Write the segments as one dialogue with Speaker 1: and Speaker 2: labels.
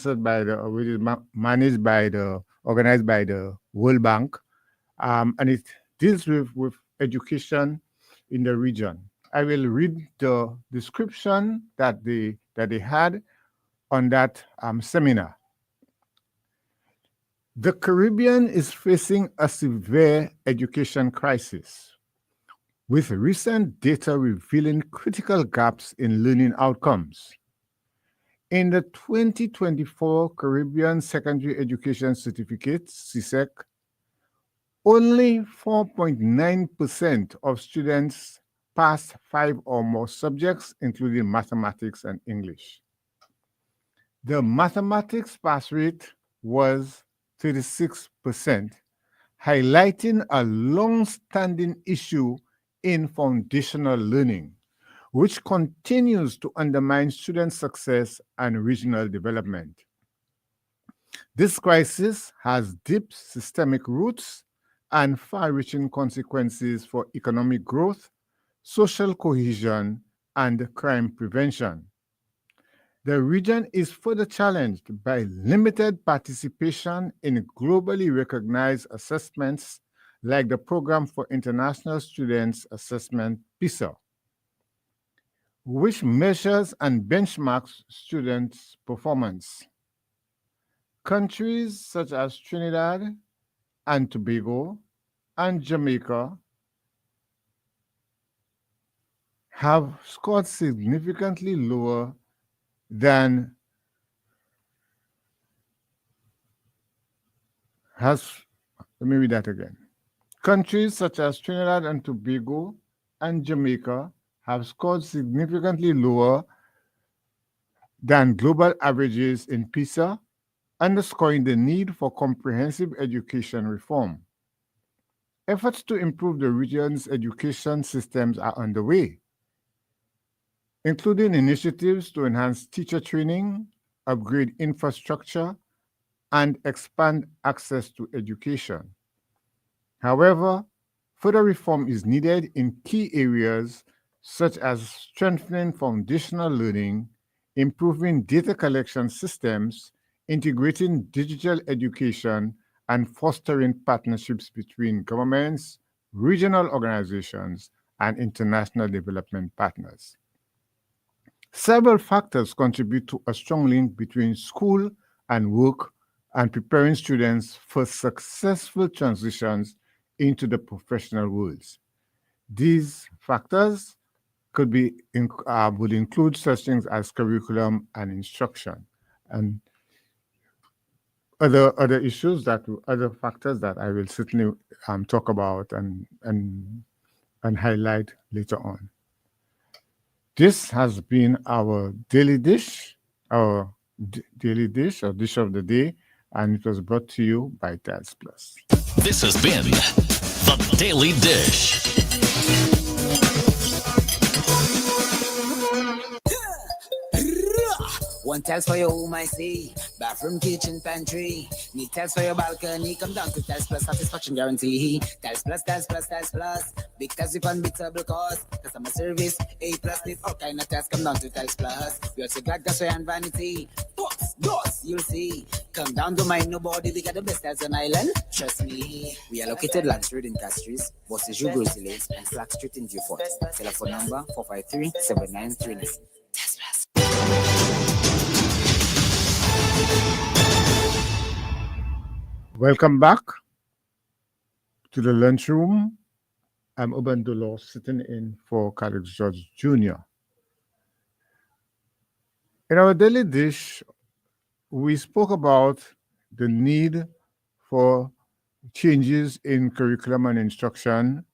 Speaker 1: which is managed by organized by the World Bank, and it deals with education in the region. I will read the description that they had on that seminar. The Caribbean is facing a severe education crisis, with recent data revealing critical gaps in learning outcomes. In the 2024 Caribbean Secondary Education Certificate, CSEC, only 4.9% of students passed 5 or more subjects, including mathematics and English. The mathematics pass rate was 36%, highlighting a long-standing issue in foundational learning, which continues to undermine student success and regional development. This crisis has deep systemic roots and far-reaching consequences for economic growth, social cohesion, and crime prevention. The region is further challenged by limited participation in globally recognized assessments like the Program for International Students Assessment, PISA, which measures and benchmarks students' performance. Countries such as Trinidad and Tobago and Jamaica have scored significantly lower than let me read that again. Countries such as Trinidad and Tobago and Jamaica have scored significantly lower than global averages in PISA, underscoring the need for comprehensive education reform. Efforts to improve the region's education systems are underway, including initiatives to enhance teacher training, upgrade infrastructure, and expand access to education. However, further reform is needed in key areas such as strengthening foundational learning, improving data collection systems, integrating digital education, and fostering partnerships between governments, regional organizations, and international development partners. Several factors contribute to a strong link between school and work and preparing students for successful transitions into the professional worlds. These factors would include such things as curriculum and instruction, and other factors that I will certainly talk about and highlight later on. This has been our daily dish, daily dish or dish of the day, and it was brought to you by Tiles Plus.
Speaker 2: This has been the Daily Dish.
Speaker 3: One tiles for your home, I see. Bathroom, kitchen, pantry. Need tiles for your balcony. Come down to Tiles Plus, satisfaction guarantee. Tiles Plus, Tiles Plus, Tiles Plus. Big tiles with unbeatable cost. Customer service, A+. Need all kind of tiles. Come down to Tiles Plus. We also got gasware and vanity. Books, doors, you'll see. Come down to mind nobody. We got the best tiles on island. Trust me. We are located Land Street in Castries, Bosses Grizzly Lakes, and Flag Street in Beaufort. Telephone number 453-7939. Tiles Plus.
Speaker 1: Welcome back to the lunchroom. I'm Urban Dolo, sitting in for Calix George Jr. In our daily dish, we spoke about the need for changes in curriculum and instruction,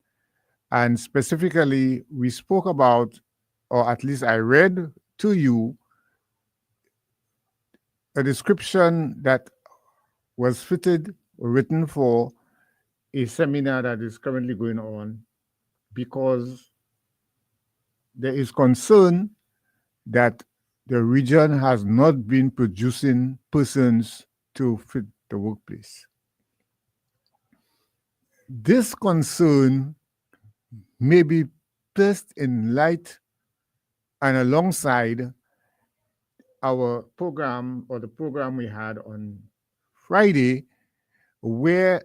Speaker 1: and specifically, we spoke about, or at least I read to you, a description that was written for a seminar that is currently going on, because there is concern that the region has not been producing persons to fit the workplace. This concern may be placed in light and alongside our program or the program we had on Friday, where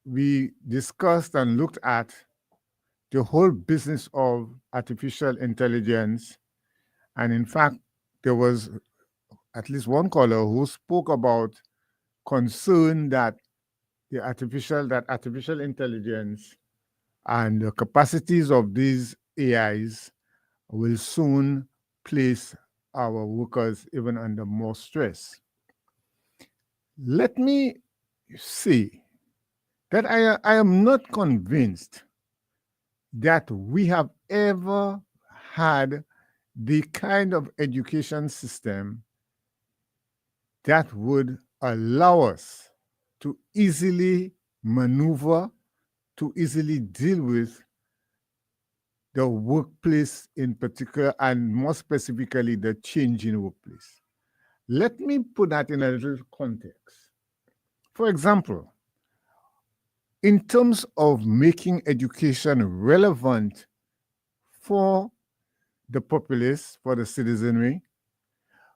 Speaker 1: we discussed and looked at the whole business of artificial intelligence. And in fact, there was at least one caller who spoke about concern that that artificial intelligence and the capacities of these AIs will soon place our workers even under more stress. Let me say that I am not convinced that we have ever had the kind of education system that would allow us to easily maneuver, to easily deal with the workplace in particular, and more specifically, the changing workplace. Let me put that in a little context. For example, in terms of making education relevant for the populace, for the citizenry,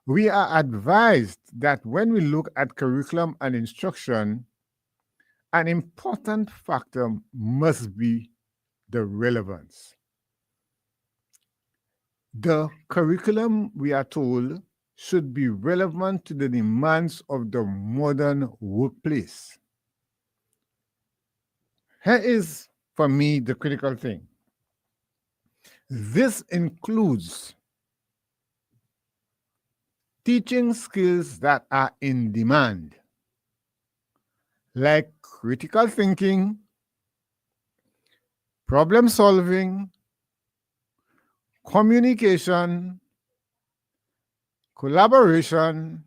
Speaker 1: we are advised that when we look at curriculum and instruction, an important factor must be the relevance. The curriculum, we are told, should be relevant to the demands of the modern workplace. Here is, for me, the critical thing. This includes teaching skills that are in demand, like critical thinking, problem solving, communication, collaboration,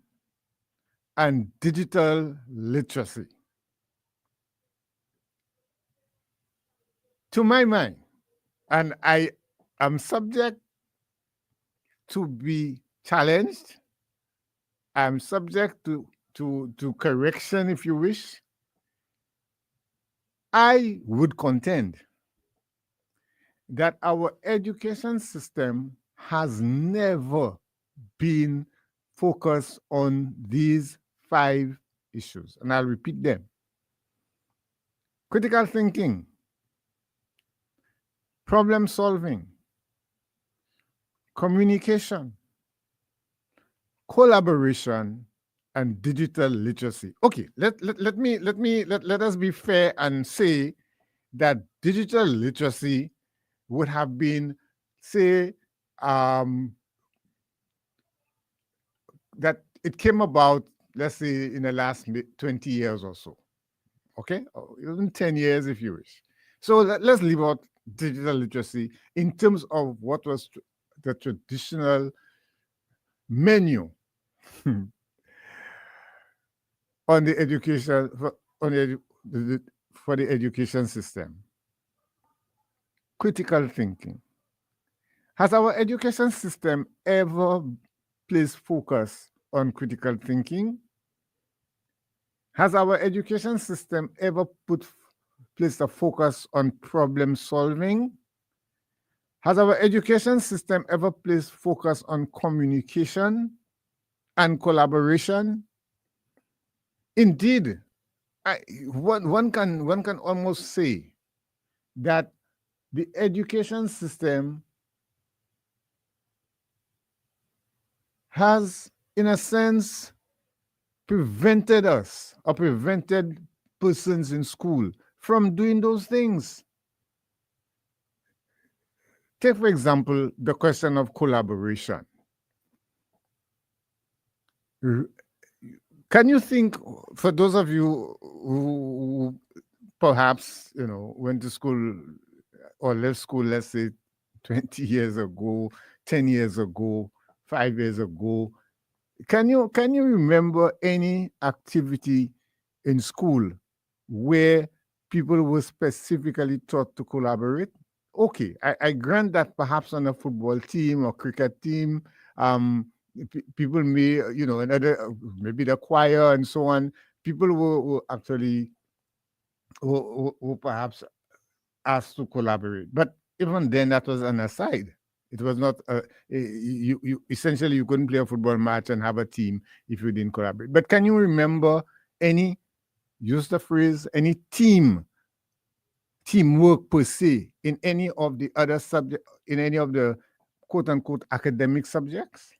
Speaker 1: and digital literacy. To my mind, and I am subject to be challenged, I'm subject to correction if you wish, I would contend that our education system has never been focused on these 5 issues. And I'll repeat them: critical thinking, problem solving, communication, collaboration, and digital literacy. Okay, let us be fair and say that digital literacy would have been, say, that it came about, let's say, in the last 20 years or so. Okay, or even 10 years if you wish. So let's leave out digital literacy in terms of what was the traditional menu on the education for the education system. Critical thinking. Has our education system ever placed focus on critical thinking? Has our education system ever placed a focus on problem solving? Has our education system ever placed focus on communication and collaboration? Indeed, one can almost say that the education system has, in a sense, prevented us or prevented persons in school from doing those things. Take, for example, the question of collaboration. Can you think, for those of you who perhaps, went to school or left school, let's say 20 years ago, 10 years ago, 5 years ago, can you remember any activity in school where people were specifically taught to collaborate? Okay, I grant that perhaps on a football team or cricket team, people may, another, maybe the choir and so on, people were actually were perhaps asked to collaborate. But even then, that was an aside. It was not you essentially you couldn't play a football match and have a team if you didn't collaborate. But can you remember any use the phrase any teamwork per se in any of the other subject in any of the quote unquote academic subjects?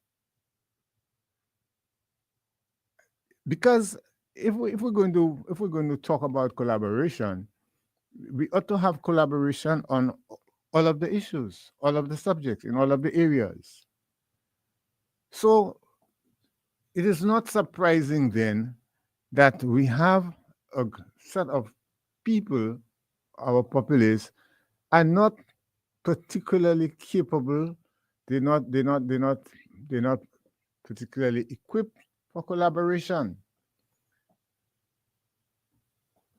Speaker 1: Because if we're going to talk about collaboration, we ought to have collaboration on all of the issues, all of the subjects, in all of the areas. So it is not surprising then that we have a set of people, our populace, are not particularly capable. They're not particularly equipped for collaboration.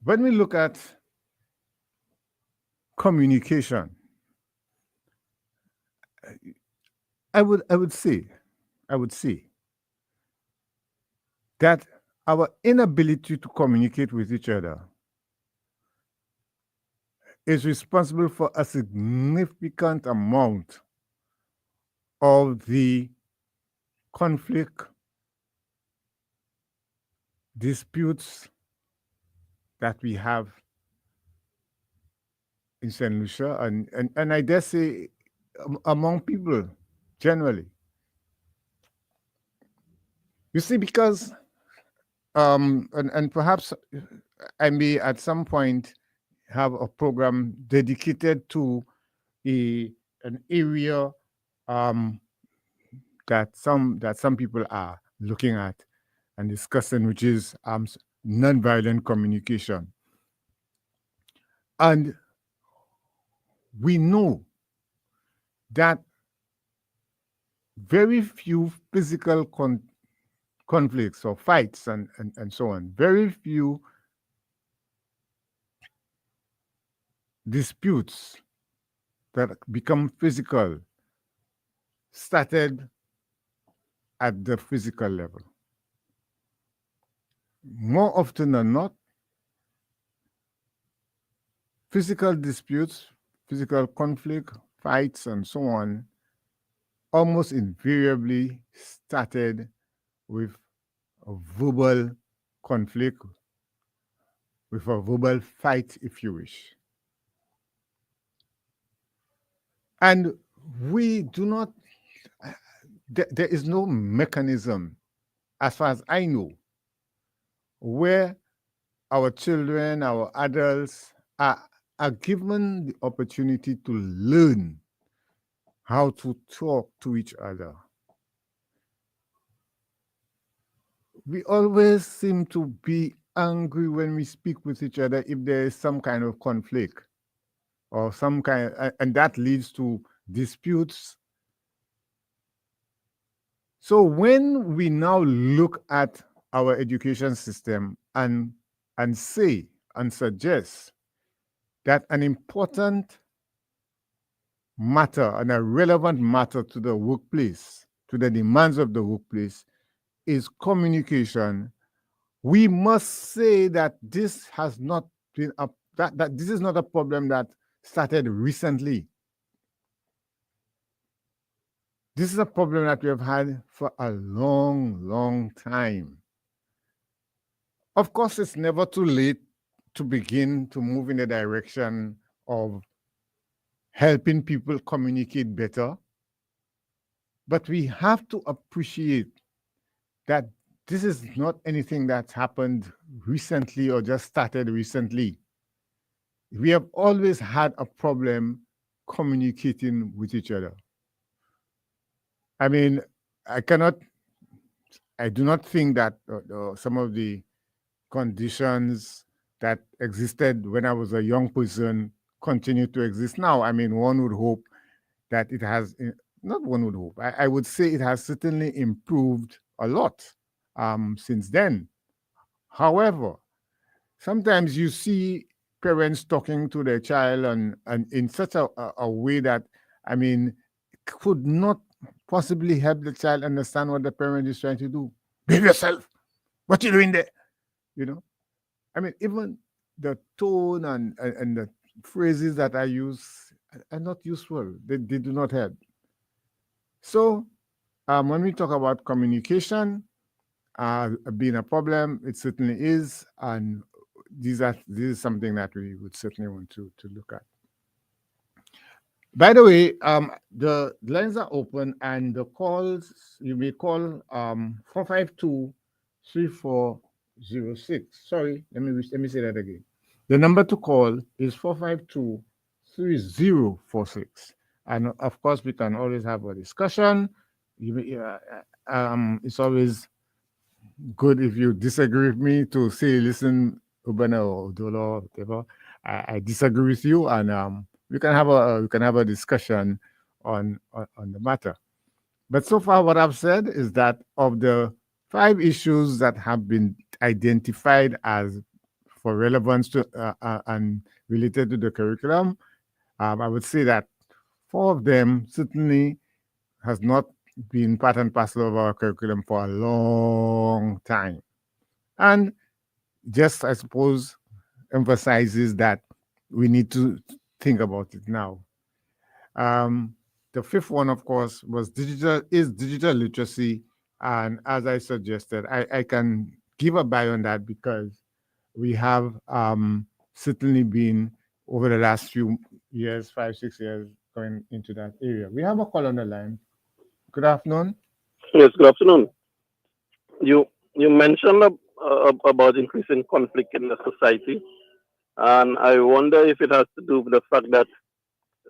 Speaker 1: When we look at communication, I would say that our inability to communicate with each other is responsible for a significant amount of the conflict, disputes that we have in St. Lucia and I dare say among people generally. You see, because and perhaps I may at some point have a program dedicated to an area um, that some people are looking at and discussing, which is nonviolent communication. And we know that very few physical conflicts or fights and so on, very few disputes that become physical started at the physical level. More often than not, physical disputes, physical conflict, fights, and so on, almost invariably started with a verbal conflict, with a verbal fight, if you wish. And we do not, there is no mechanism, as far as I know, where our children, our adults are given the opportunity to learn how to talk to each other. We always seem to be angry when we speak with each other if there is some kind of conflict or some kind, and that leads to disputes. So when we now look at our education system and say and suggest that an important matter and a relevant matter to the workplace, to the demands of the workplace, is communication, we must say that this has not been that this is not a problem that started recently. This is a problem that we have had for a long, long time. Of course, it's never too late to begin to move in the direction of helping people communicate better. But we have to appreciate that this is not anything that's happened recently or just started recently. We have always had a problem communicating with each other. I mean, I do not think that some of the conditions that existed when I was a young person continue to exist now. I mean, one would hope that it has, not one would hope, I would say it has certainly improved a lot since then. However, sometimes you see parents talking to their child and in such a way that, I mean, could not possibly help the child understand what the parent is trying to do. Behave yourself. What you doing there? You know? I mean, even the tone and the phrases that I use are not useful. They do not help. So when we talk about communication being a problem, it certainly is, and this is something that we would certainly want to look at. By the way, the lines are open, and the calls you may call 452 Sorry, let me say that again. The number to call is 452-3046, and of course we can always have a discussion. It's always good if you disagree with me to say, listen, Ubana or Dolo, whatever. I disagree with you, and we can have a discussion on the matter. But so far, what I've said is that of the 5 issues that have been identified as for relevance to and related to the curriculum, I would say that 4 of them certainly has not been part and parcel of our curriculum for a long time. And just, I suppose, emphasizes that we need to think about it now. Um, the 5th one, of course, was digital literacy. And as I suggested, I can give a buy on that because we have certainly been over the last few years, 5, 6 years, going into that area. We have a call on the line. Good afternoon.
Speaker 4: Yes, good afternoon. You you mentioned about increasing conflict in the society, and I wonder if it has to do with the fact that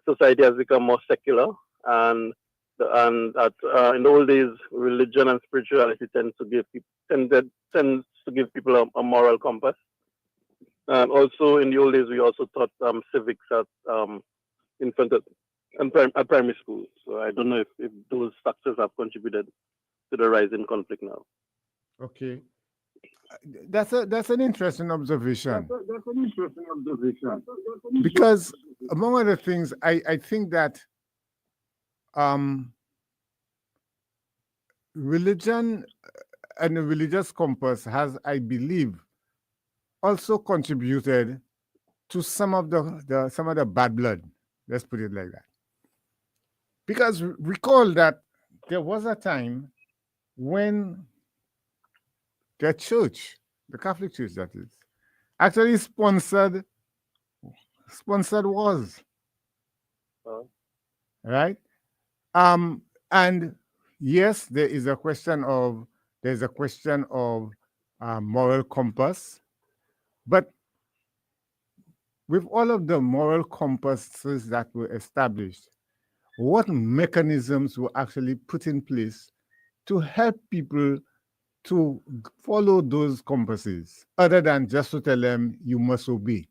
Speaker 4: society has become more secular, and and that in the old days, religion and spirituality tends to give people a moral compass. And also in the old days, we also taught civics at infant at primary school. So I don't know if those factors have contributed to the rise in conflict now.
Speaker 1: Okay. That's an interesting observation
Speaker 4: That's an interesting observation.
Speaker 1: because among other things, I think that um, religion and the religious compass has, I believe, also contributed to some of the bad blood. Let's put it like that. Because recall that there was a time when the church, the Catholic Church, that is, actually sponsored wars,
Speaker 4: Uh,
Speaker 1: right? Um, and yes, there's a question of moral compass, but with all of the moral compasses that were established, what mechanisms were actually put in place to help people to follow those compasses, other than just to tell them you must obey?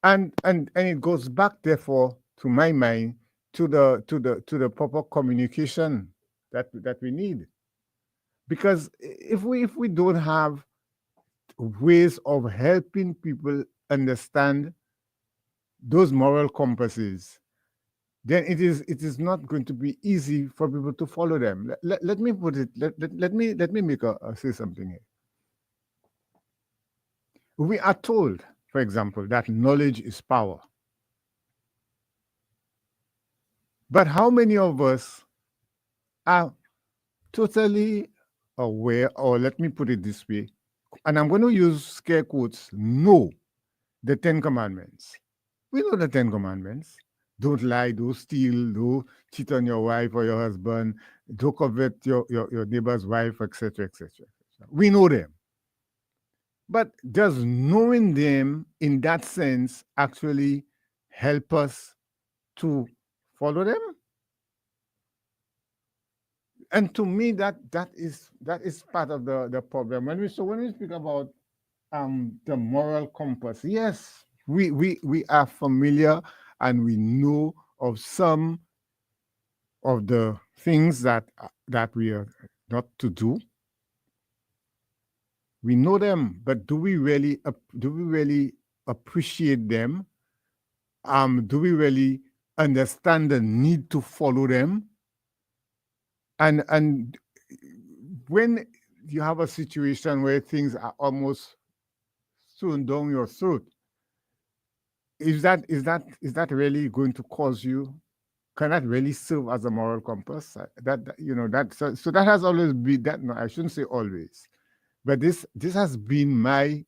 Speaker 1: And it goes back, therefore, to my mind, to the proper communication that we need. Because if we don't have ways of helping people understand those moral compasses, then it is not going to be easy for people to follow them. Let me put it. Let me make say something here. We are told, for example, that knowledge is power. But how many of us are totally aware, or let me put it this way, and I'm going to use scare quotes, know the 10 Commandments? We know the 10 Commandments. Don't lie, don't steal, don't cheat on your wife or your husband, don't covet your neighbor's wife, etc., etc. We know them. But does knowing them in that sense actually help us to follow them? And to me, that is part of the problem. When we speak about the moral compass, yes, we are familiar and we know of some of the things that we are not to do. We know them, but do we really appreciate them? Do we really understand the need to follow them? And when you have a situation where things are almost thrown down your throat, is that really going to cause you cannot really serve as a moral compass. So that has always been that. No, I shouldn't say always, but this has been my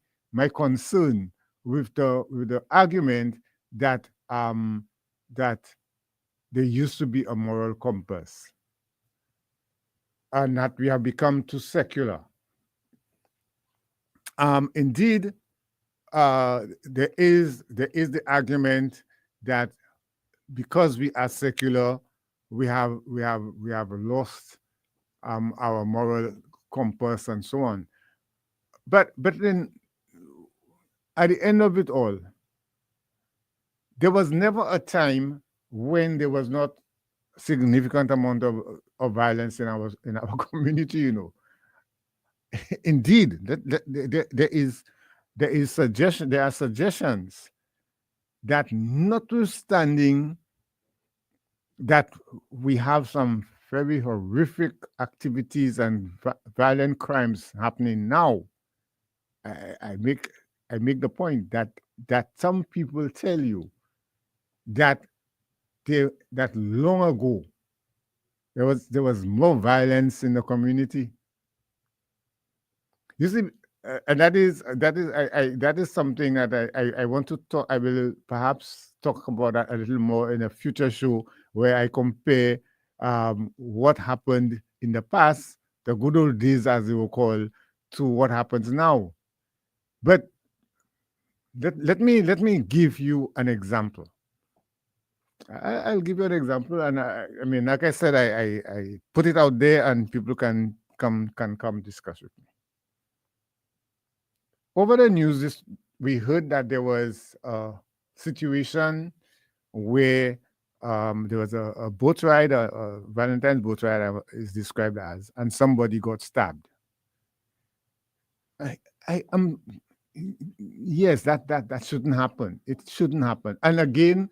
Speaker 1: concern with the argument that that there used to be a moral compass and that we have become too secular. Indeed, there is the argument that because we are secular, we have lost our moral compass and so on. But then at the end of it all, there was never a time when there was not significant amount of violence in our community. Indeed, there are suggestions that notwithstanding that we have some very horrific activities and violent crimes happening now, I make the point that some people tell you that that long ago there was more violence in the community. You see, and that is something that I want to talk. I will perhaps talk about that a little more in a future show where I compare what happened in the past, the good old days as they were called, to what happens now. But let me give you an example. I'll give you an example, and I mean, like I said, I put it out there, and people can come discuss with me. Over the news, we heard that there was a situation where there was a boat ride, a Valentine's boat ride, is described as, and somebody got stabbed. I am yes, that shouldn't happen. It shouldn't happen. And again,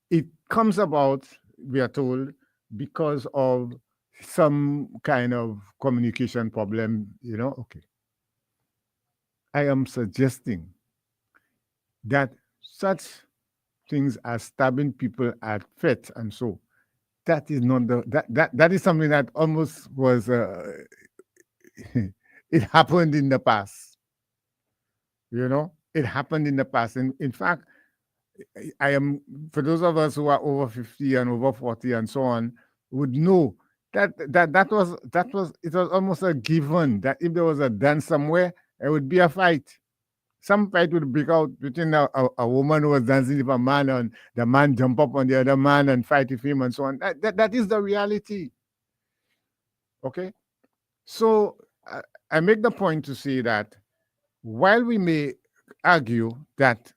Speaker 1: it comes about, we are told, because of some kind of communication problem. Okay. I am suggesting that such things as stabbing people at fete and so, that is not that is something that almost was it happened in the past. It happened in the past. And in fact, I am, for those of us who are over 50 and over 40 and so on, would know it was almost a given that if there was a dance somewhere, there would be a fight. Some fight would break out between a woman who was dancing with a man, and the man jump up on the other man and fight with him and so on. That is the reality. Okay? So I make the point to say that while we may argue that,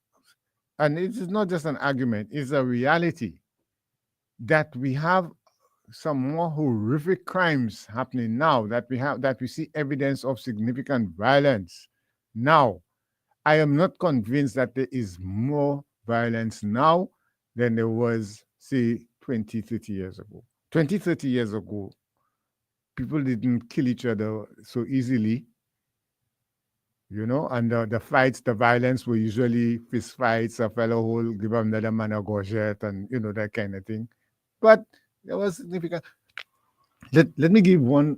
Speaker 1: and it is not just an argument, it's a reality, that we have some more horrific crimes happening now, that we see evidence of significant violence now. I am not convinced that there is more violence now than there was, say, 20, 30 years ago. 20, 30 years ago, people didn't kill each other so easily, and the fights, the violence were usually fist fights, a fellow who'll give another man a gorget and, that kind of thing. But there was significant. Let me give one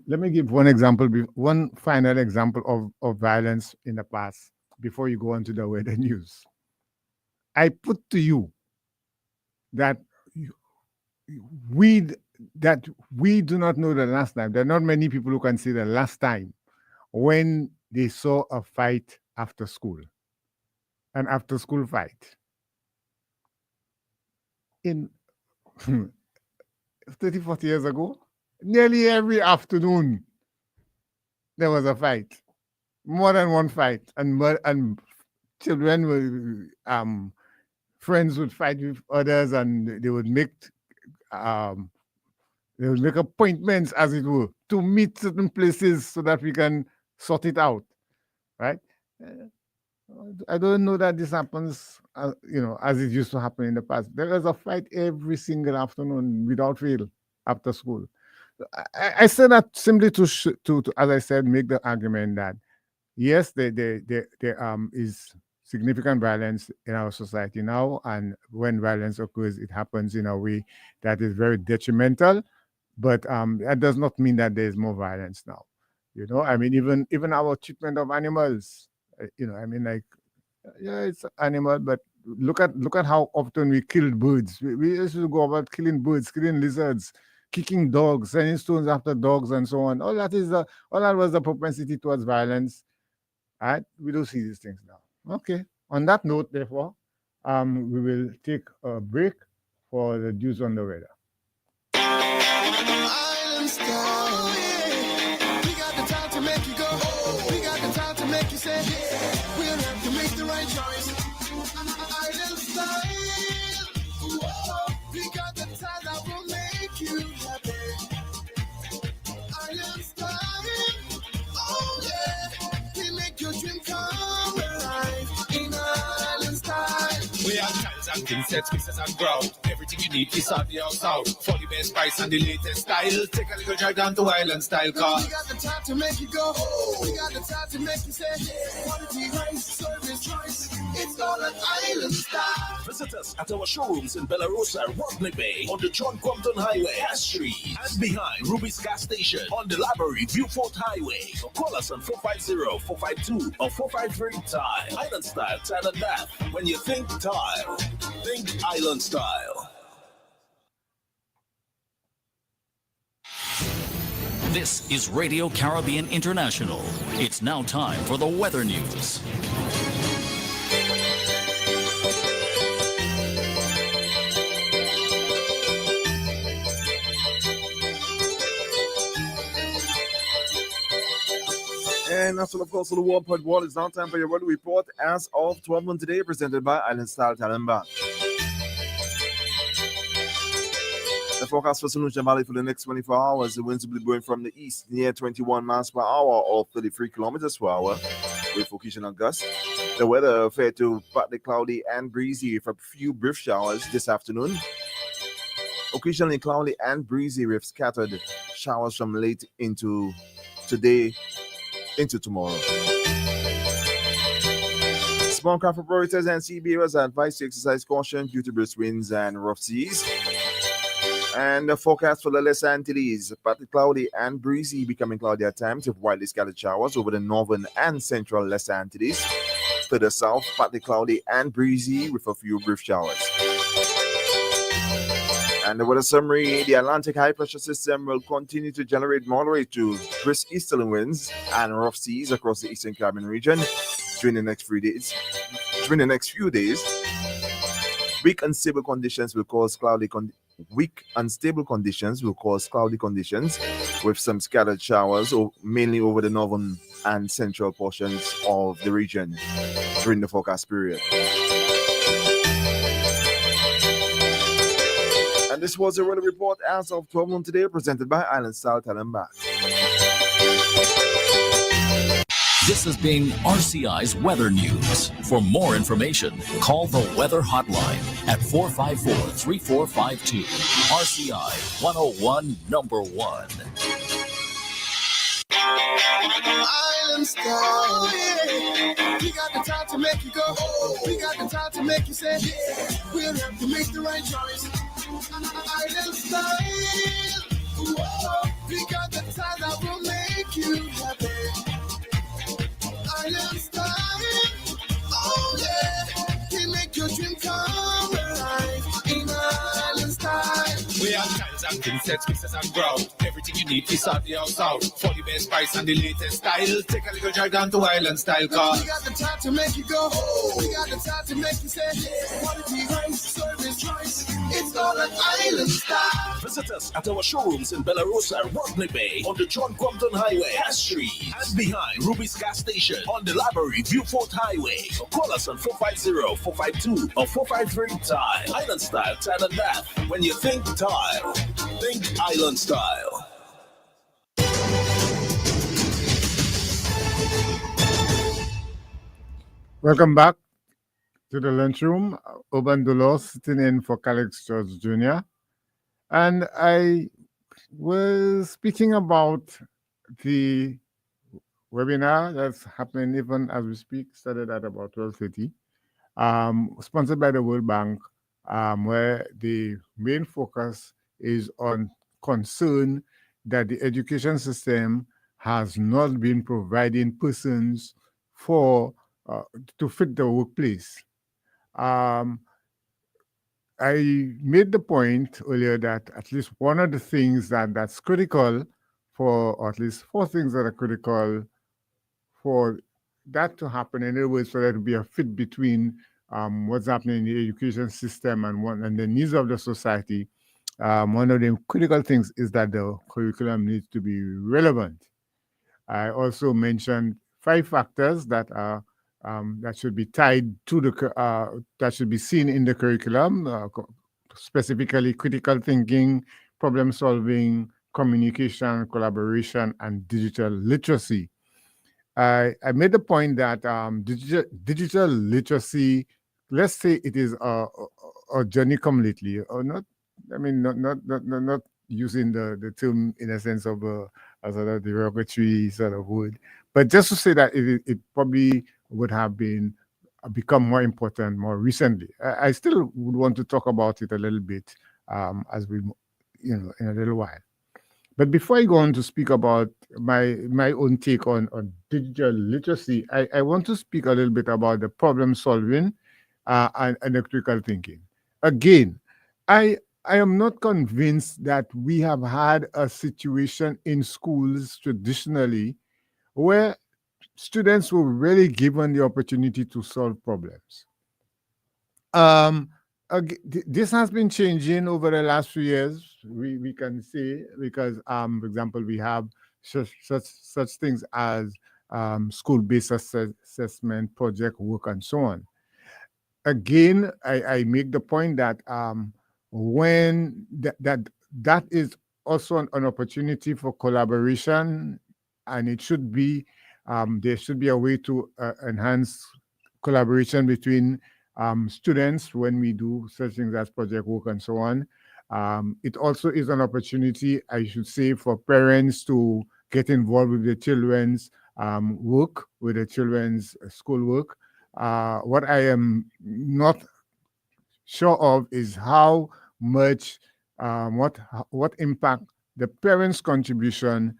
Speaker 1: example, one final example of violence in the past before you go on to the weather news. I put to you that we do not know the last time. There are not many people who can say the last time when they saw a fight after school, an after school fight. In 30, 40 years ago, nearly every afternoon there was a fight, more than one fight, and children were friends would fight with others, and they would make appointments, as it were, to meet certain places so that we can sort it out, right? I don't know that this happens, as it used to happen in the past. There was a fight every single afternoon without fail after school. I say that simply to, as I said, make the argument that yes, there is significant violence in our society now, and when violence occurs, it happens in a way that is very detrimental. But that does not mean that there is more violence now. I mean, even our treatment of animals. I mean, like, yeah, it's animal, but look at how often we killed birds. We used to go about killing birds, killing lizards, kicking dogs, sending stones after dogs, and so on. All that was the propensity towards violence. Right? We do see these things now. Okay. On that note, therefore, we will take a break for the news on the weather.
Speaker 5: Island style, yeah. We got the time to make you go. We got the time to make you say, yeah. We'll have to make the right choice. Island style, whoa. We got the time that will make you happy. Island style, oh yeah. We make your dream come alive in Island style.
Speaker 6: We have tiles and king sets, pieces and ground. Everything you need is on the outside. For the best price and the latest style. Take a little drive down to Island Style car.
Speaker 5: We got the time to make you go. We got the time to make you say, quality rice, service choice. It's all an Island Style.
Speaker 2: Visit us at our showrooms in Bellarosa, Rodney Bay, on the John Compton Highway, Cass Street, and behind Ruby's Gas Station on the Library Viewfort Highway. So call us on 450-452 or 453-TILE. Island Style, Tile and Bath. When you think tile, think Island Style. This is Radio Caribbean International. It's now time for the weather news.
Speaker 7: And that's all, of course, on the 1.1. It's now time for your weather report as of 12 noon today, presented by Island Style Talent Bar. The forecast for St. Lucia Valley for the next 24 hours, the winds will be blowing from the east near 21 miles per hour or 33 kilometers per hour with occasional gusts. The weather fair to partly cloudy and breezy with a few brief showers this afternoon. Occasionally cloudy and breezy with scattered showers from late into today into tomorrow. Small craft operators and CBOs are advised to exercise caution due to brisk winds and rough seas. And the forecast for the Lesser Antilles, partly cloudy and breezy, becoming cloudy at times with widely scattered showers over the northern and central Lesser Antilles. To the south, partly cloudy and breezy with a few brief showers. And the weather summary, the Atlantic high pressure system will continue to generate moderate to brisk easterly winds and rough seas across the Eastern Caribbean region during the next few days. Weak unstable conditions will cause cloudy conditions with some scattered showers, mainly over the northern and central portions of the region during the forecast period. And this was the weather report as of 12 noon today, presented by Island Style Talent Bar.
Speaker 2: This has been RCI's Weather News. For more information, call the Weather Hotline at 454-3452. RCI 101 number 1.
Speaker 5: Island Style, yeah. We got the time to make you go. We got the time to make you say, yeah. We'll have to make the right choice. Island Style, whoa. We got the time that will make you happy. Island Style, oh yeah. We make your dream come alive in Island Style.
Speaker 6: We have tiles and king sets, pieces and ground. Everything you need is on the outside. For the best price and the latest style. Take a little drive down to Island Style car.
Speaker 5: We got the time to make you go. We got the time to make you say, quality rice, service choice. It's all an Island Style.
Speaker 2: Visit us at our showrooms in Bellarosa, Rodney Bay, on the John Compton Highway, Cass Street, and behind Ruby's Gas Station on the Library Viewfort Highway. So call us on 450-452 or 453-TILE. Island Style, Tile and Bath. When you think tile, think Island Style.
Speaker 1: Welcome back to the lunchroom. Urban Dulos sitting in for Calix George Jr. And I was speaking about the webinar that's happening even as we speak, started at about 12:30, sponsored by the World Bank, where the main focus is on concern that the education system has not been providing persons for to fit the workplace. Um, I made the point earlier that at least one of the things that's critical for, or at least four things that are critical for that to happen, in other words, for there to be a fit between what's happening in the education system and the needs of the society. One of the critical things is that the curriculum needs to be relevant. I also mentioned 5 factors that are that should be tied to that should be seen in the curriculum, specifically critical thinking, problem solving, communication, collaboration, and digital literacy. I made the point that digital literacy, let's say it is a journey come lately, or not. I mean, not using the term in a sense of a sort of derogatory sort of word, but just to say that it probably would have been become more important more recently. I still would want to talk about it a little bit as we, in a little while. But before I go on to speak about my own take on digital literacy, I want to speak a little bit about the problem solving and the critical thinking. Again, I am not convinced that we have had a situation in schools traditionally where students were really given the opportunity to solve problems. Um, this has been changing over the last few years. We can say because, for example, we have such things as school-based assessment, project work, and so on. Again, I make the point that when that is also an opportunity for collaboration, and it should be there should be a way to enhance collaboration between students when we do such things as project work and so on. It also is an opportunity, I should say, for parents to get involved with the children's work, with the children's schoolwork. What I am not sure of is how much, what impact the parents' contribution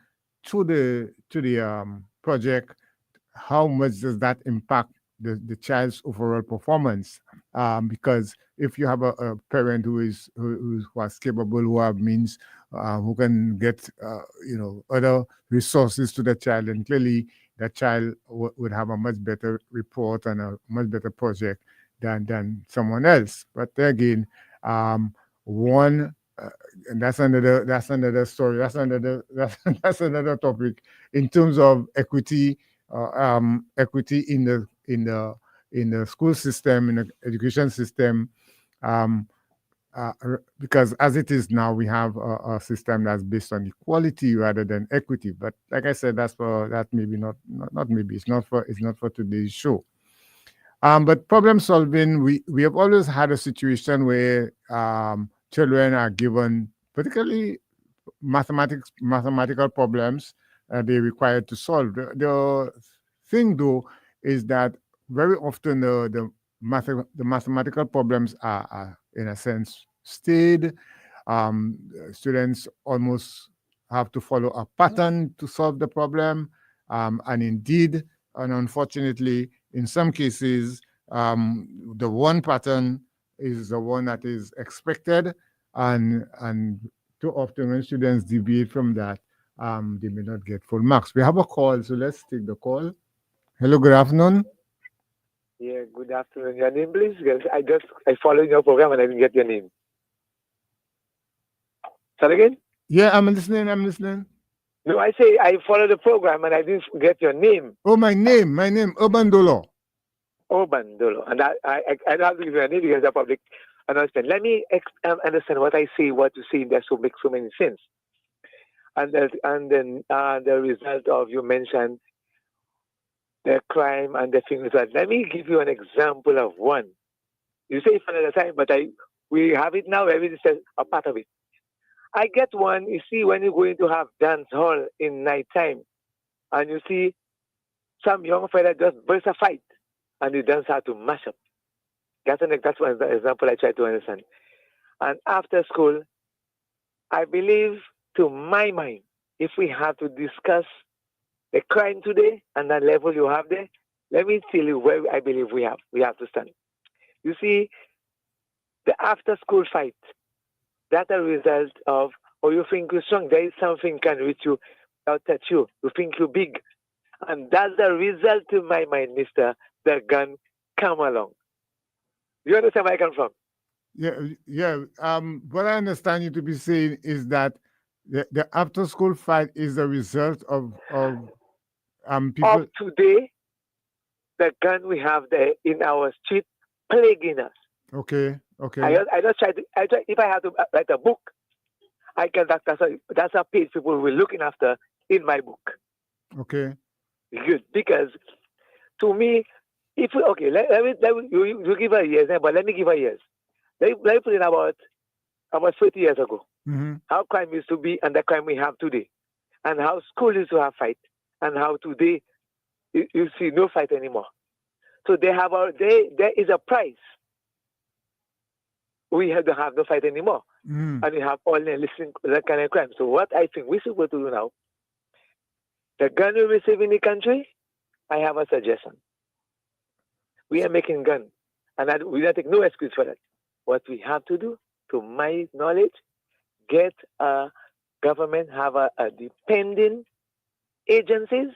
Speaker 1: to the project, how much does that impact the child's overall performance? Because if you have a parent who is capable, who have means, who can get other resources to the child, and clearly that child would have a much better report and a much better project than someone else. But again, one and that's another story. That's another topic in terms of equity, equity in the school system, in the education system. Um, because as it is now, we have a system that's based on equality rather than equity. But like I said, that maybe not maybe it's not for today's show. But problem solving, we have always had a situation where children are given, particularly mathematical problems they're required to solve. The thing, though, is that very often the mathematical problems are in a sense stayed. Students almost have to follow a pattern to solve the problem, and indeed, and unfortunately, in some cases, the one pattern is the one that is expected, and too often when students deviate from that, they may not get full marks. We have a call, so let's take the call. Hello, good afternoon.
Speaker 8: Yeah, good afternoon. Your name, please? Because I followed your program and I didn't get your name. Say again?
Speaker 1: Yeah, I'm listening.
Speaker 8: No, I say I followed the program and I didn't get your name.
Speaker 1: Oh, my name, Urban Dolo.
Speaker 8: Urban Dolo. And I don't have to give you a name because the public announcement. Let me understand what I say, what you say, that so makes so many sense. And then the result of you mentioned the crime and the things that. Let me give you an example of one. You say it another time, but we have it now. Everything is a part of it. I get one. You see, when you're going to have dance hall in nighttime, and you see some young fella just burst a fight and he then start to mash up. That's one example I try to understand. And after school, I believe, to my mind, if we have to discuss the crime today and the level you have there, let me tell you where I believe we have to stand. You see, the after school fight, that's a result of, or you think you're strong, there is something can reach you, or touch you. You think you're big. And that's the result to my mind, mister, the gun come along. You understand where I come from?
Speaker 1: Yeah. What I understand you to be saying is that the after school fight is the result of people.
Speaker 8: Of today, the gun we have there in our street plaguing us.
Speaker 1: Okay.
Speaker 8: I just try to. If I have to write a book, I can. That's a page people will looking after in my book.
Speaker 1: Okay.
Speaker 8: Good, because to me, if we, okay, you give her years, but let me give her years. Let me put in about 30 years ago.
Speaker 1: Mm-hmm.
Speaker 8: How crime used to be and the crime we have today, and how school used to have fight, and how today you see no fight anymore. So there is a price. We have to have no fight anymore, and we have all the listening that kind of crime. So what I think we're supposed to do now, the gun we receive in the country, I have a suggestion. We are making gun, and we don't take no excuse for that. What we have to do, to my knowledge, get a government, have a dependent agencies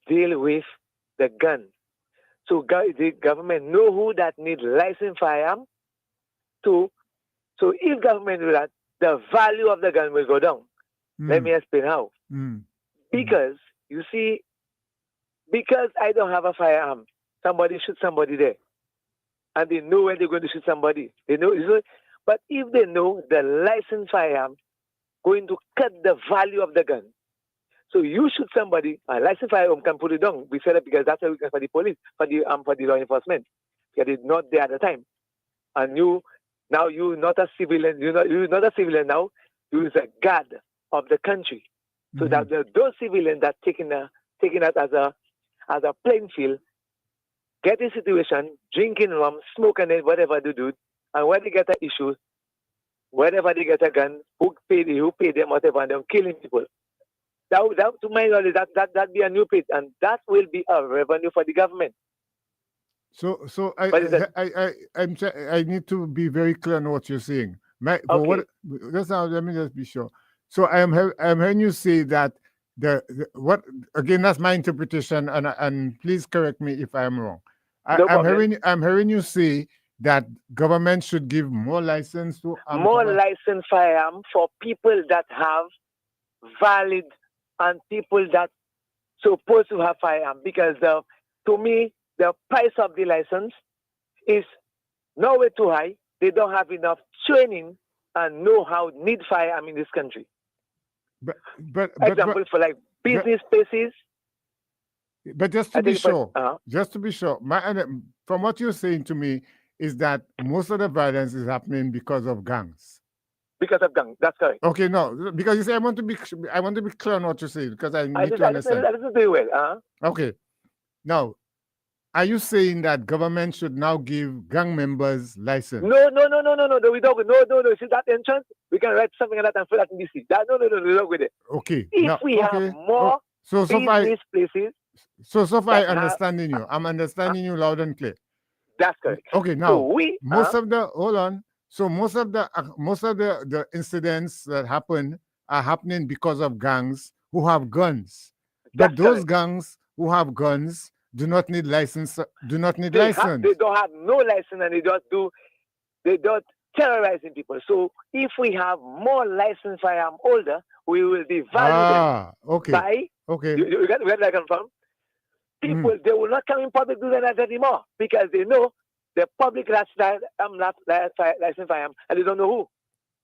Speaker 8: deal with the gun. So the government know who that need licensed firearm to. So if government do that, the value of the gun will go down. Let me explain how. Because you see, because I don't have a firearm, somebody shoot somebody there, and they know when they're going to shoot somebody. They know, but if they know the licensed firearm going to cut the value of the gun, so you shoot somebody, a licensed firearm can put it down. We said that because that's a weakness for the police, for the law enforcement. Because it's not there at the time, and you're not a civilian. You're not a civilian now. You're a guard of the country. So that those civilians that taking that as a playing field, get in situation, drinking rum, smoking it, whatever they do, and when they get an issue, wherever they get a gun, who pay them, whatever, and they're killing people. That to my knowledge, that be a new pit, and that will be a revenue for the government.
Speaker 1: So I need to be very clear on what you're saying. Let me just be sure. So I'm hearing you say that what again? That's my interpretation, and please correct me if I'm wrong. I'm hearing you say that government should give more license to
Speaker 8: more licensed firearm for people that have valid and people that supposed to have firearm, because to me the price of the license is nowhere too high. They don't have enough training and know how need firearm in this country. But example for like business spaces.
Speaker 1: But just to be sure, from what you're saying to me is that most of the violence is happening because of gangs.
Speaker 8: Because of gangs, that's correct.
Speaker 1: Okay, no, because you say I want to be clear on what you say, because I need to understand.
Speaker 8: I listen very well.
Speaker 1: Okay, now, are you saying that government should now give gang members license?
Speaker 8: No. We don't. No. See that entrance? We can write something like that and fill that in DC. No. We don't with it.
Speaker 1: Okay.
Speaker 8: If we have more business places.
Speaker 1: So far, I'm understanding you loud and clear.
Speaker 8: That's correct.
Speaker 1: Okay, now most of the incidents that happen are happening because of gangs who have guns. But those gangs who have guns do not need license. They don't have no license, and they don't terrorizing people. So if we have more licensed firearm holder, we will be valued by. Okay.
Speaker 8: You get where I come from? People, they will not come in public do that anymore, because they know the public licensed firearm, and they don't know who.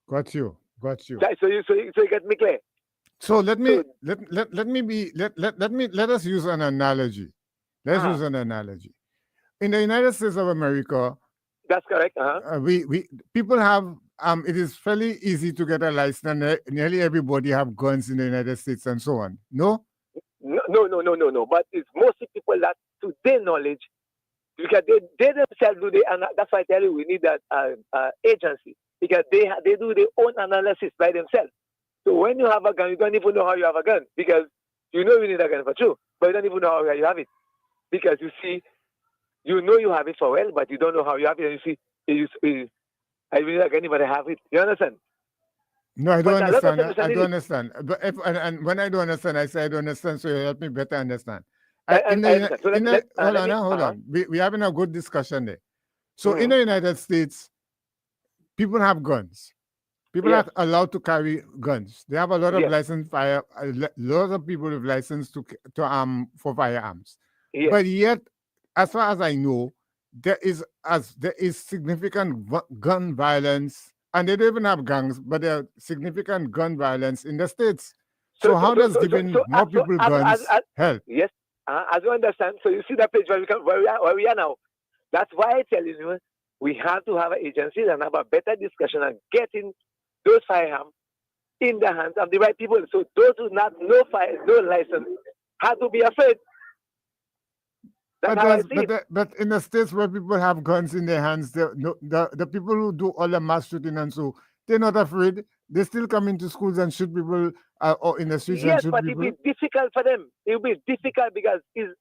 Speaker 1: Got you.
Speaker 8: So you get me clear.
Speaker 1: So let us use an analogy. Use an analogy. In the United States of America,
Speaker 8: that's correct.
Speaker 1: We people have it is fairly easy to get a license, and nearly everybody have guns in the United States and so on. No?
Speaker 8: No. But it's mostly people that, to their knowledge, because they themselves do and that's why I tell you we need that agency, because they do their own analysis by themselves. So when you have a gun, you don't even know how you have a gun, because you know you need a gun for true, but you don't even know how you have it, because you see, you know you have it for well, but you don't know how you have it. And you see, I really like anybody have it. You understand?
Speaker 1: No, I don't
Speaker 8: But a lot of
Speaker 1: understand.
Speaker 8: them
Speaker 1: I
Speaker 8: understand
Speaker 1: don't
Speaker 8: it.
Speaker 1: understand. But and when I don't understand, I say I don't understand. So you help me better understand.
Speaker 8: I understand. So
Speaker 1: Hold
Speaker 8: let me.
Speaker 1: on, hold on. We're having a good discussion there. So in
Speaker 8: Mhm.
Speaker 1: the United States, people have guns. People
Speaker 8: Yes.
Speaker 1: are allowed to carry guns. They have a lot of
Speaker 8: Yes.
Speaker 1: licensed lots of people with license for firearms.
Speaker 8: Yes.
Speaker 1: But yet, as far as I know, there is significant gun violence, and they don't even have gangs, but there are significant gun violence in the states. So how does giving more people guns help?
Speaker 8: Yes. As you understand, so you see that page where we are now. That's why I tell you, we have to have an agency and have a better discussion and getting those firearms in the hands of the right people. So those who not no license have to be afraid. That's how I see it.
Speaker 1: But in the states where people have guns in their hands, the people who do all the mass shooting and so, they're not afraid. They still come into schools and shoot people, or in the streets and
Speaker 8: Yes,
Speaker 1: shoot
Speaker 8: but it will
Speaker 1: people.
Speaker 8: be difficult for them. It will be difficult because is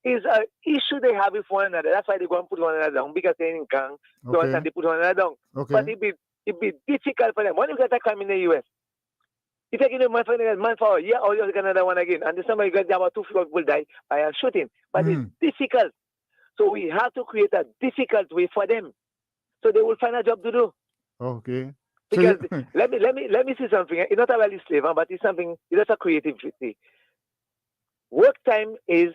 Speaker 8: an issue they have with one another. That's why they go and put one another down, because they're in gang. So
Speaker 1: Okay.
Speaker 8: they put one another down.
Speaker 1: Okay.
Speaker 8: But it be difficult for them. When you get a crime in the US, you take in a man for a year, or you get another one again. And this summer you get about 2 people die by a shooting. But it's difficult. So we have to create a difficult way for them, so they will find a job to do.
Speaker 1: Okay.
Speaker 8: Because let me see something. It's not a really slave, but it's something. It's just a creativity. Work time is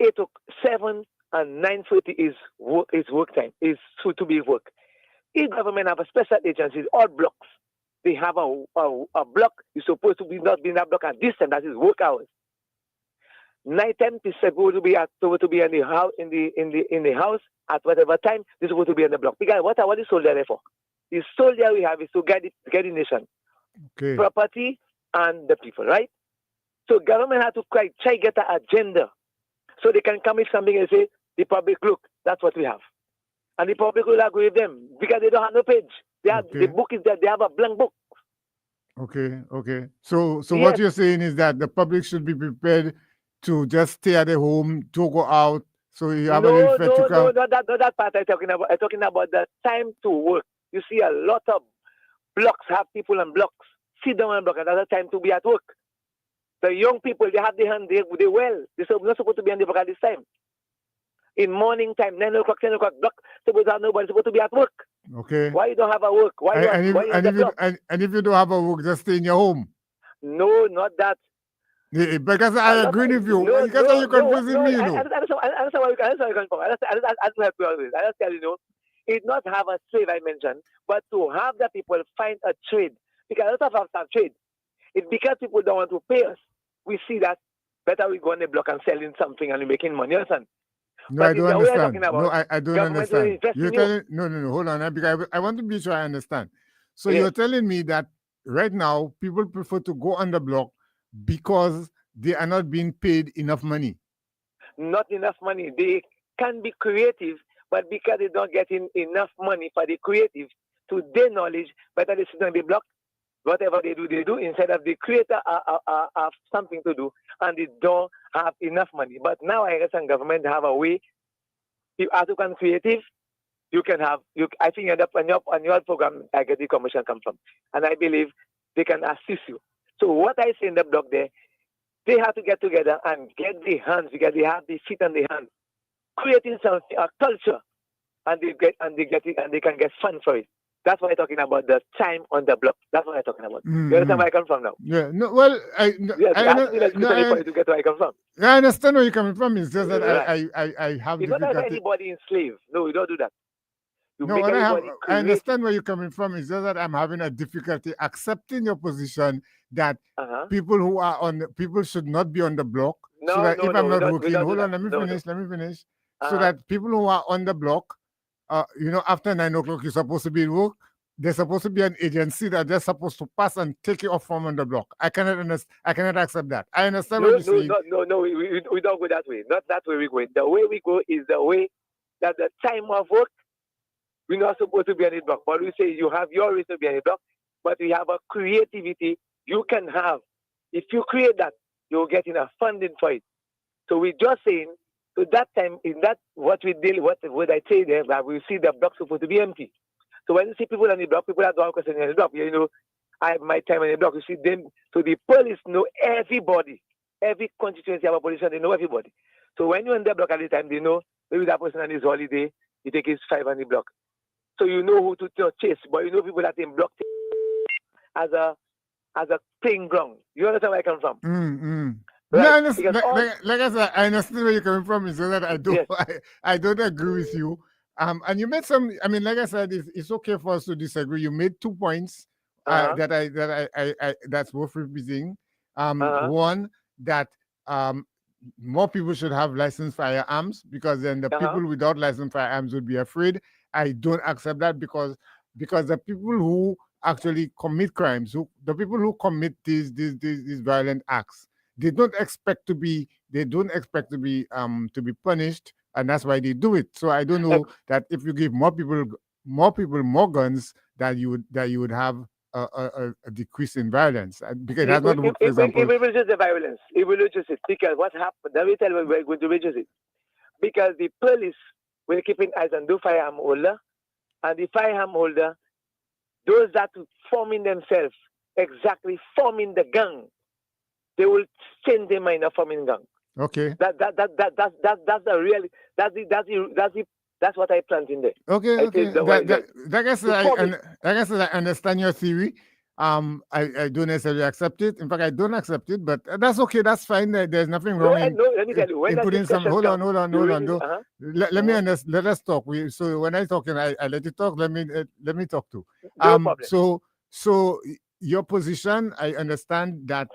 Speaker 8: 8 to 7 and 9:30 is work time. Is to be work. If government have a special agencies, all blocks, they have a block. You're supposed to be not be in that block at this time. That is work hours. Night time is supposed to be in the house in the house at whatever time. They're supposed to be in the block. Because what is soldier there for? The soldier we have is to guide the nation,
Speaker 1: Okay.
Speaker 8: property, and the people, right? So government have to try get an agenda, so they can come with something and say, the public, look, that's what we have. And the public will agree with them, because they don't have no page. They have,
Speaker 1: Okay.
Speaker 8: the book is there, they have a blank book.
Speaker 1: Okay. Okay. So
Speaker 8: Yes.
Speaker 1: what you're saying is that the public should be prepared to just stay at the home, to go out. So you have a little fetch to come.
Speaker 8: not that part I'm talking about. I'm talking about the time to work. You see a lot of blocks have people on blocks. Sit down on block, and that's the time to be at work. The young people, they have their hand, they well. They're not supposed to be on the block at this time. In morning time, 9 o'clock, 10 o'clock, block, supposed to have nobody supposed to be at work.
Speaker 1: Okay.
Speaker 8: Why you don't have a work? Why you on the block?
Speaker 1: And if you don't have a work, just stay in your home.
Speaker 8: No, not that.
Speaker 1: Because I agree with you. Because you're confusing me, you know.
Speaker 8: I understand where you come from. I just tell you, it's not have a slave, I mentioned, but to have the people find a trade. Because a lot of us have trade. It's because people don't want to pay us. We see that better we go on the block and selling something and making money. Understand?
Speaker 1: No,
Speaker 8: But
Speaker 1: I don't understand.
Speaker 8: No,
Speaker 1: I don't
Speaker 8: government will
Speaker 1: understand.
Speaker 8: invest
Speaker 1: You're
Speaker 8: in you.
Speaker 1: telling no, hold on. Because I want to be sure I understand. So
Speaker 8: Yes.
Speaker 1: you're telling me that right now people prefer to go on the block because they are not being paid enough money.
Speaker 8: Not enough money. They can be creative, but because they don't get enough money for the creative, to their knowledge, better they sit on the block. Whatever they do instead of the creator have something to do, and they don't have enough money. But now I understand government have a way. If as you can creative, you can have I think on your program I get the commission come from, and I believe they can assist you. So what I say in the blog there, they have to get together and get the hands, because they have the feet and the hands, creating something, a culture, and they can get fun for it. That's what I'm talking about, the time on the block. That's what I'm talking about. You understand where I come from now?
Speaker 1: Yeah. No. Well,
Speaker 8: Yes, I asked me like for you to get where I come from.
Speaker 1: I understand where you're coming from. It's just that
Speaker 8: Right.
Speaker 1: I have
Speaker 8: You don't have
Speaker 1: difficulty.
Speaker 8: anybody enslaved. No, you don't do that. You
Speaker 1: No,
Speaker 8: make
Speaker 1: what
Speaker 8: everybody
Speaker 1: I
Speaker 8: creative.
Speaker 1: understand where you're coming from. It's just that I'm having a difficulty accepting your position that people should not be on the block. So that if I'm not working, hold on, let me finish. So that people who are on the block, after 9 o'clock, you're supposed to be in work. there's supposed to be an agency that they're supposed to pass and take it off from on the block. I cannot accept that. I understand what
Speaker 8: No,
Speaker 1: you're saying.
Speaker 8: no. We don't go that way. Not that way we go. The way we go is the way that the time of work, we're not supposed to be on the block. But we say you have your reason to be on the block, but we have a creativity you can have. If you create that, you'll get enough funding for it. So we're just saying, so that time, in that, what we deal, what I say there, that we see the block supposed to be empty. So when you see people on the block, people that don't question on the block, you know, I have my time on the block, you see them. So the police know everybody. Every constituency have a police, they know everybody. So when you're on the block at the time, they know maybe that person on his holiday, he take his 5 on the block. So you know who to chase, but you know people that in block as a playing ground. You understand where I come from?
Speaker 1: Right? No, like I said, I understand where you're coming from. Is that I don't, I don't agree with you. And you made some. I mean, like I said, it's okay for us to disagree. You made 2 points that's worth repeating. One, that more people should have licensed firearms, because then the people without licensed firearms would be afraid. I don't accept that, because the people who actually commit crimes, the people who commit these violent acts, they don't expect to be punished, and that's why they do it. So I don't know that if you give more people more guns, that you would have a decrease in violence, because it has not worked. For example,
Speaker 8: it will reduce the violence. It will reduce it, because what happened? Let me tell you, we're going to reduce it, because the police will keep an eye on the firearm holder, and the firearm holder, those that forming themselves, exactly forming the gang, they will change their mind of forming gang.
Speaker 1: Okay.
Speaker 8: That's the real. That's what I plant in there.
Speaker 1: Okay. Like I said, I understand your theory. I don't necessarily accept it. In fact, I don't accept it, but that's okay. That's fine. There's nothing wrong in
Speaker 8: let me tell you. When
Speaker 1: putting some. Hold on. Let me understand. Let us talk. So when I talk, and I let you talk. Let me talk too.
Speaker 8: No problem.
Speaker 1: So your position, I understand that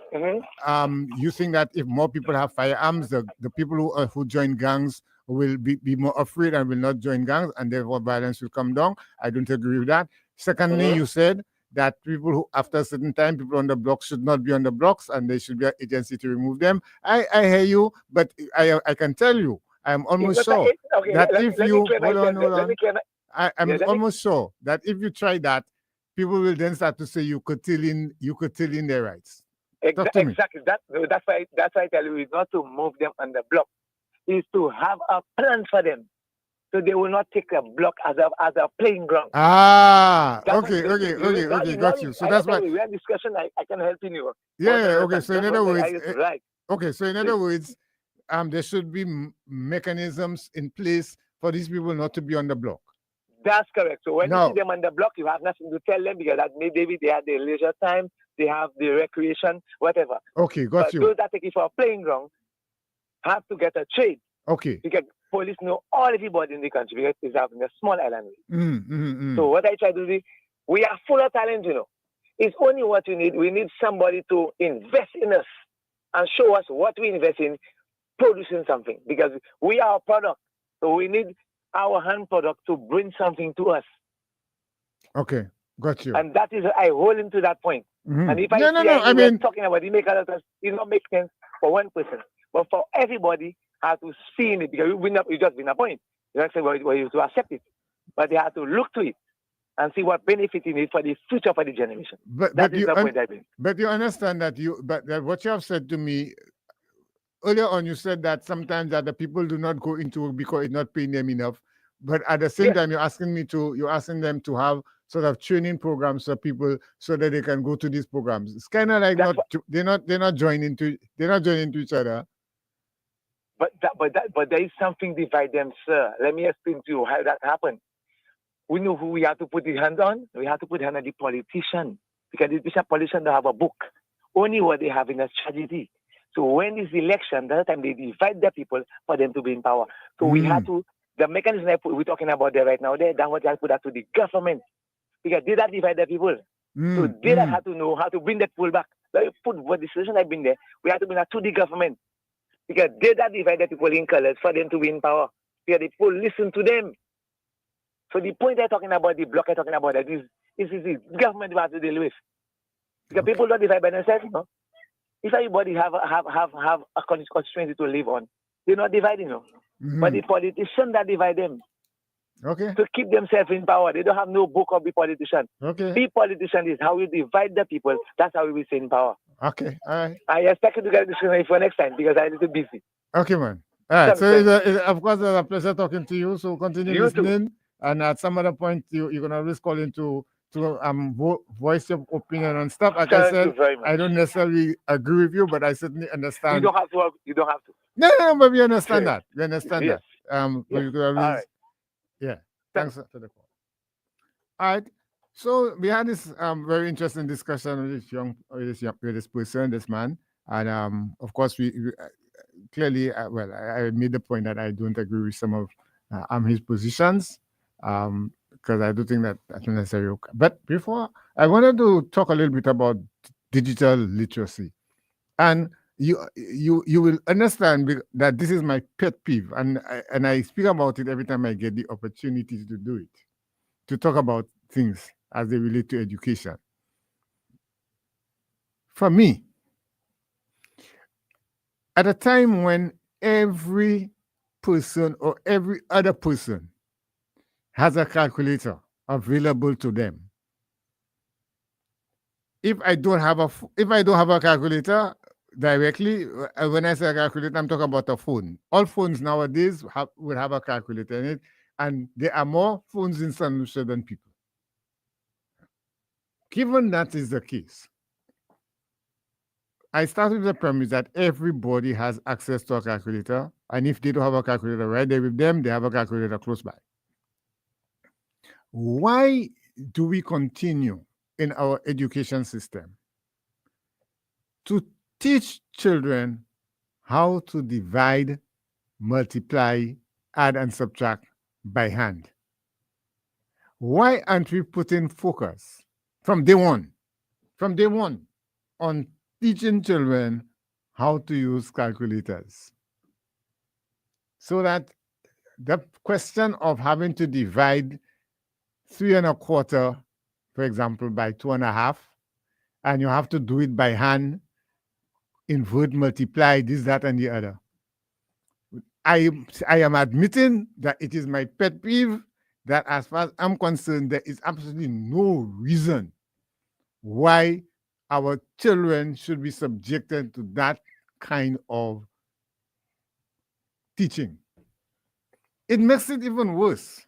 Speaker 1: you think that if more people have firearms, the people who join gangs will be more afraid and will not join gangs, and therefore violence will come down. I don't agree with that. Secondly, you said that people who, after a certain time, people on the blocks should not be on the blocks, and there should be an agency to remove them. I hear you, but I can tell you, I'm almost sure that if you hold on, I'm almost sure that if you try that, people will then start to say you could till in their rights.
Speaker 8: Exactly. That's why I tell you, is not to move them on the block, is to have a plan for them, so they will not take a block as a playing ground.
Speaker 1: Okay, got you. So that's why
Speaker 8: we had discussion. I can help you.
Speaker 1: Okay. So in other words, So in other words, there should be mechanisms in place for these people not to be on the block.
Speaker 8: That's correct. So when you see them on the block, you have nothing to tell them, because that maybe they have their leisure time, they have the recreation, whatever.
Speaker 1: Okay, got you.
Speaker 8: Those that take it for a playing ground have to get a trade.
Speaker 1: Okay.
Speaker 8: Because police know everybody in the country, because it's having a small island. So what I try to do, we are full of talent, you know. It's only what we need. We need somebody to invest in us and show us what we invest in, producing something, because we are a product. So we need our hand product to bring something to us.
Speaker 1: Okay, got you.
Speaker 8: And that is, I hold him to that point. And if I mean, talking about it, it not make sense for one person, but for everybody have to see in it, because you just been a point. You don't say, well, you have to accept it, but they have to look to it and see what benefit in it for the future for the generation. That is the point I bring.
Speaker 1: But you understand that that what you have said to me earlier on, you said that sometimes that the people do not go into it because it's not paying them enough. But at the same time, you're asking them to have sort of training programs for people so that they can go to these programs. It's kind of like they're not joining to each other.
Speaker 8: But there is something divide them, sir. Let me explain to you how that happened. We know who we have to put the hand on. We have to put the hand on the politician, because the politician don't have a book. Only what they have in a strategy. So when this election, that time they divide the people for them to be in power. So we have to, the mechanism we're talking about there right now, that's what I put that to the government, because they that divide the people. So they that have to know how to bring that people back. Like put what the solution I've been there, we have to bring that to the government, because they that divide the people in colors for them to be in power. Because the people listen to them. So the point they're talking about, the block they're talking about, that is government we have to deal with. Because people don't divide by themselves, you know. If everybody have a constituency to live on, they're not dividing, you know. But the politicians that divide them
Speaker 1: Okay.
Speaker 8: to keep themselves in power. They don't have no book of the politician.
Speaker 1: Okay.
Speaker 8: Be politician is how we divide the people. That's how we will stay in power.
Speaker 1: Okay. All right.
Speaker 8: I expect you to get this for next time because I'm a little busy.
Speaker 1: Okay, man. All right. So, of course, it's a pleasure talking to you. So, continue
Speaker 8: You too.
Speaker 1: listening. And at some other point, you can always call in to voice your opinion on stuff. Like I
Speaker 8: Thank
Speaker 1: said,
Speaker 8: you very much.
Speaker 1: I don't necessarily agree with you, but I certainly understand.
Speaker 8: You don't have to. You don't have to.
Speaker 1: No, but we understand
Speaker 8: Sure.
Speaker 1: that. We understand
Speaker 8: Yes.
Speaker 1: that. But
Speaker 8: Yes.
Speaker 1: you could always,
Speaker 8: All right.
Speaker 1: yeah. Thanks for the call. All right. So we had this very interesting discussion with this person, this man, and of course we clearly, I made the point that I don't agree with some of his positions, because I do think that that's necessary. But before, I wanted to talk a little bit about digital literacy, and you will understand that this is my pet peeve, and I speak about it every time I get the opportunity to do it, to talk about things as they relate to education. For me, at a time when every person or every other person has a calculator available to them, if I don't have a calculator directly, when I say a calculator, I'm talking about a phone. All phones nowadays will have a calculator in it, and there are more phones in St. Lucia than people. Given that is the case, I started with the premise that everybody has access to a calculator, and if they don't have a calculator right there with them, they have a calculator close by. Why do we continue in our education system to teach children how to divide, multiply, add, and subtract by hand? Why aren't we putting focus from day one on teaching children how to use calculators, so that the question of having to divide 3 1/4, for example, by 2 1/2, and you have to do it by hand, invert, multiply, this, that, and the other. I am admitting that it is my pet peeve that, as far as I'm concerned, there is absolutely no reason why our children should be subjected to that kind of teaching. It makes it even worse,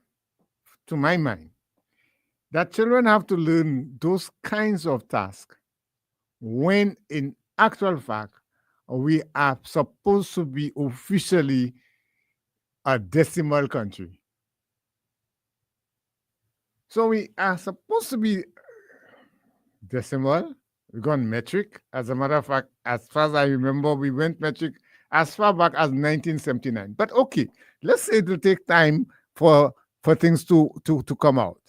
Speaker 1: to my mind, that children have to learn those kinds of tasks when, in actual fact, we are supposed to be officially a decimal country. So we are supposed to be decimal. We've gone metric. As a matter of fact, as far as I remember, we went metric as far back as 1979. But okay, let's say it will take time for things to come out.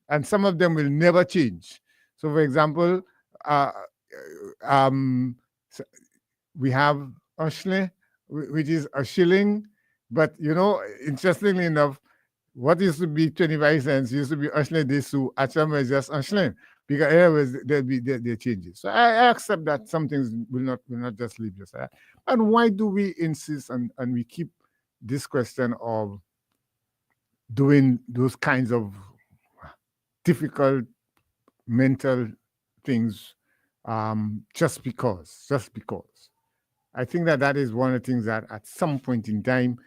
Speaker 1: And some of them will never change. So, for example, we have Ashley, which is a shilling. But, interestingly enough, what used to be 25 cents used to be Ashley Desu, Acham is just Ashley. Because anyways, there changes. So I accept that some things will not just leave just that. And why do we insist and we keep this question of doing those kinds of difficult mental things just because? I think that is one of the things that at some point in time,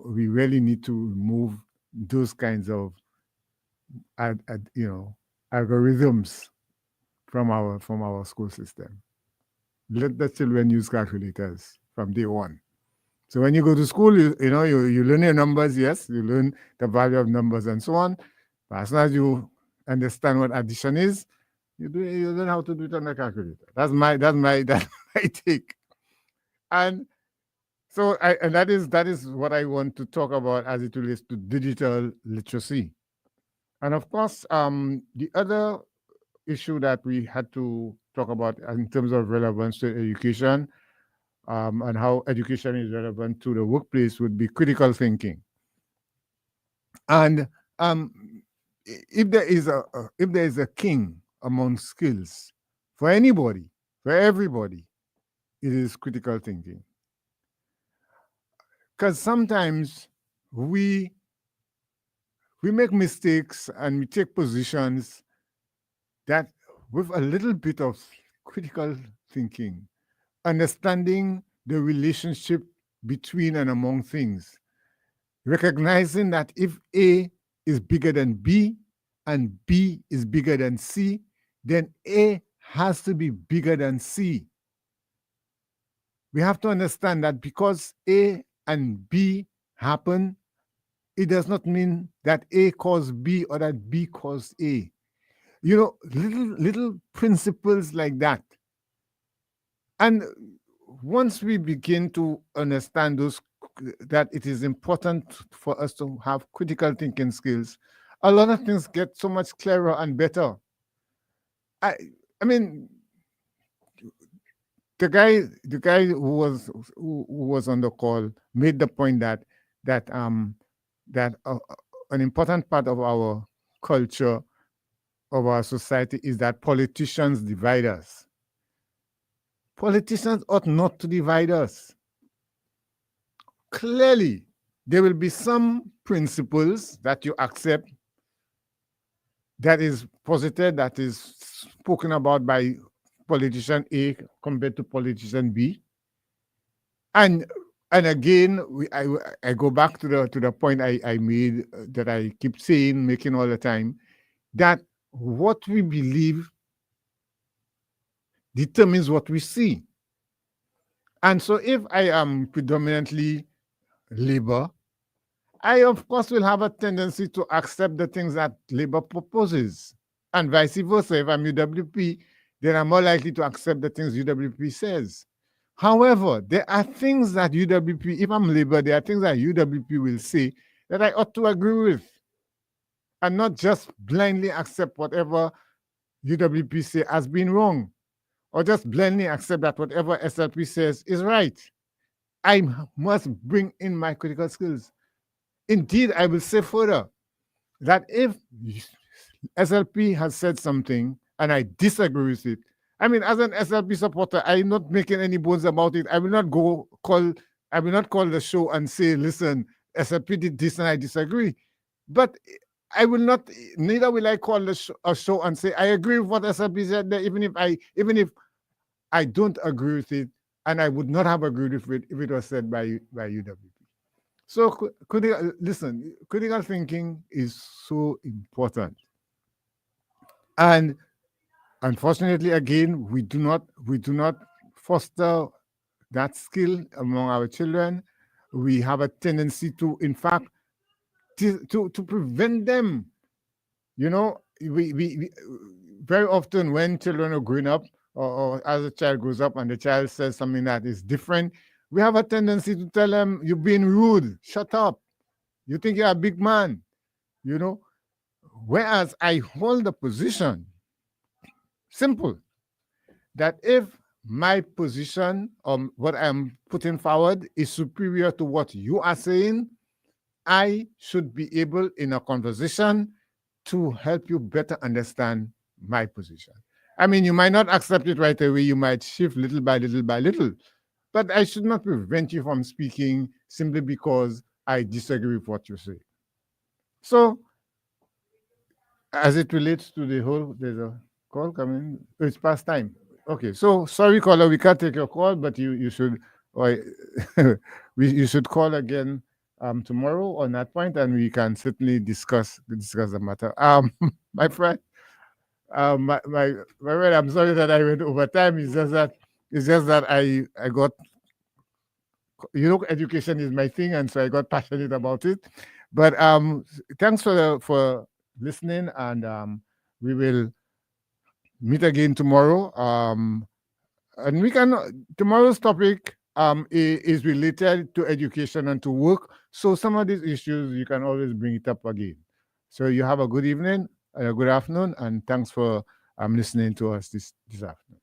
Speaker 1: we really need to remove those kinds of, algorithms from our school system. Let the children use calculators from day one. So when you go to school, you learn your numbers. Yes, you learn the value of numbers and so on. But as soon as you understand what addition is, you learn how to do it on the calculator. That's my take. And so that is what I want to talk about as it relates to digital literacy. And of course, the other issue that we had to talk about in terms of relevance to education, and how education is relevant to the workplace, would be critical thinking. And if there is a king among skills for anybody, for everybody, it is critical thinking. Because sometimes we make mistakes and we take positions that with a little bit of critical thinking, understanding the relationship between and among things, recognizing that if A is bigger than B and B is bigger than C, then A has to be bigger than C. We have to understand that because A and B happen, it does not mean that A caused B or that B caused A. You know, little principles like that. And once we begin to understand those, that it is important for us to have critical thinking skills, a lot of things get so much clearer and better. I mean, the guy who was on the call made the point that that an important part of our culture, of our society, is that politicians divide us. Politicians ought not to divide us. Clearly, there will be some principles that you accept, that is posited, that is spoken about by politician A compared to politician B. And again, I go back to the point I made, that I keep making all the time, that what we believe determines what we see. And so if I am predominantly Labour, I of course will have a tendency to accept the things that Labour proposes, and vice versa. If I'm UWP, then I'm more likely to accept the things UWP says. However, there are things that UWP, if I'm Labour, there are things that UWP will say that I ought to agree with, and not just blindly accept whatever UWP say as being wrong, or just blindly accept that whatever SLP says is right. I must bring in my critical skills. Indeed, I will say further that if SLP has said something and I disagree with it, I mean, as an SLP supporter, I'm not making any bones about it. I will not call the show and say, listen, SLP did this and I disagree. But neither will I call a show and say, I agree with what SLP said there, even if I don't agree with it, and I would not have agreed with it if it was said by UWP. So critical thinking is so important. And unfortunately, again, we do not foster that skill among our children. We have a tendency to, in fact, to prevent them. You know, we very often, when children are growing up, or as a child grows up and the child says something that is different, we have a tendency to tell them, you're being rude, shut up. You think you're a big man, you know? Whereas I hold the position, simple, that if my position or what I'm putting forward is superior to what you are saying, I should be able, in a conversation, to help you better understand my position. I mean, you might not accept it right away. You might shift little by little by little. But I should not prevent you from speaking simply because I disagree with what you say. So, as it relates to the whole, there's a call coming. It's past time. Okay, so sorry, caller, we can't take your call, but you should, or you should call again tomorrow on that point, and we can certainly discuss the matter. My friend, my friend, I'm sorry that I went over time. It's just that I got, education is my thing, and so I got passionate about it. But thanks for listening, and we will meet again tomorrow. And we can, tomorrow's topic is related to education and to work. So some of these issues, you can always bring it up again. So you have a good evening and a good afternoon, and thanks for listening to us this afternoon.